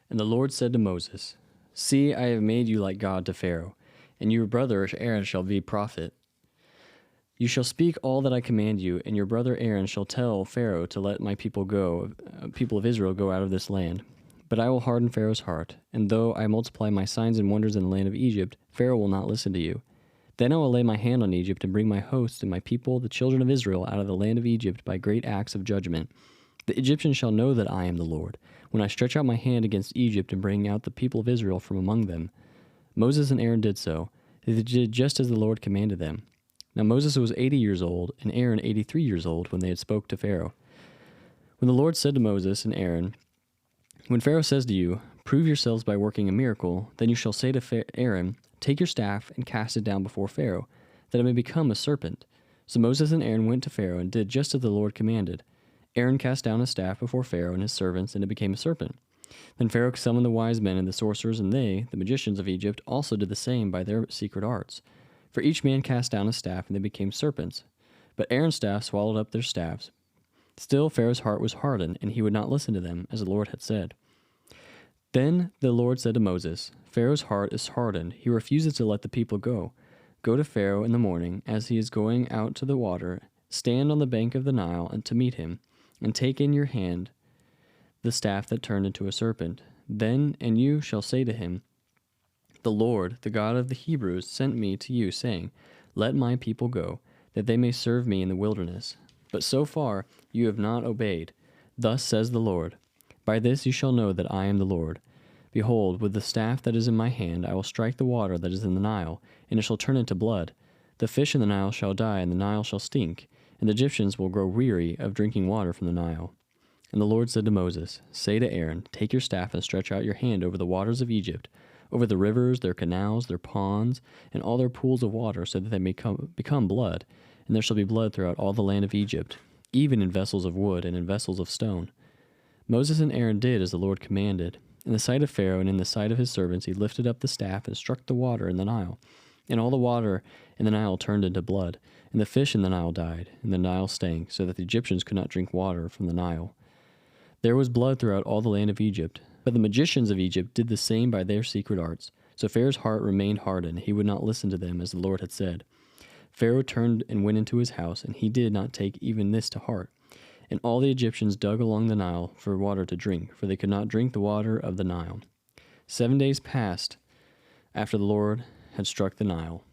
And the Lord said to Moses, See, I have made you like God to Pharaoh, and your brother Aaron shall be prophet. You shall speak all that I command you, and your brother Aaron shall tell Pharaoh to let my people of Israel go out of this land. But I will harden Pharaoh's heart, and though I multiply my signs and wonders in the land of Egypt, Pharaoh will not listen to you. Then I will lay my hand on Egypt and bring my host and my people, the children of Israel, out of the land of Egypt by great acts of judgment. The Egyptians shall know that I am the Lord, when I stretch out my hand against Egypt and bring out the people of Israel from among them. Moses and Aaron did so. They did just as the Lord commanded them. Now Moses was 80 years old, and Aaron 83 years old, when they had spoke to Pharaoh. When the Lord said to Moses and Aaron, When Pharaoh says to you, Prove yourselves by working a miracle, then you shall say to Aaron, Take your staff and cast it down before Pharaoh, that it may become a serpent. So Moses and Aaron went to Pharaoh and did just as the Lord commanded. Aaron cast down his staff before Pharaoh and his servants, and it became a serpent. Then Pharaoh summoned the wise men and the sorcerers, and they, the magicians of Egypt, also did the same by their secret arts. For each man cast down his staff, and they became serpents. But Aaron's staff swallowed up their staffs. Still Pharaoh's heart was hardened, and he would not listen to them, as the Lord had said. Then the Lord said to Moses, Pharaoh's heart is hardened. He refuses to let the people go. Go to Pharaoh in the morning, as he is going out to the water. Stand on the bank of the Nile and to meet him, and take in your hand the staff that turned into a serpent. Then and you shall say to him, The Lord, the God of the Hebrews, sent me to you, saying, Let my people go, that they may serve me in the wilderness. But so far you have not obeyed. Thus says the Lord, By this you shall know that I am the Lord. Behold, with the staff that is in my hand I will strike the water that is in the Nile, and it shall turn into blood. The fish in the Nile shall die, and the Nile shall stink, and the Egyptians will grow weary of drinking water from the Nile. And the Lord said to Moses, Say to Aaron, Take your staff and stretch out your hand over the waters of Egypt, over the rivers, their canals, their ponds, and all their pools of water, so that they may become blood, and there shall be blood throughout all the land of Egypt, even in vessels of wood and in vessels of stone. Moses and Aaron did as the Lord commanded. In the sight of Pharaoh and in the sight of his servants he lifted up the staff and struck the water in the Nile. And all the water in the Nile turned into blood, and the fish in the Nile died, and the Nile stank, so that the Egyptians could not drink water from the Nile. There was blood throughout all the land of Egypt, but the magicians of Egypt did the same by their secret arts. So Pharaoh's heart remained hardened, he would not listen to them as the Lord had said. Pharaoh turned and went into his house, and he did not take even this to heart. And all the Egyptians dug along the Nile for water to drink, for they could not drink the water of the Nile. 7 days passed after the Lord had struck the Nile,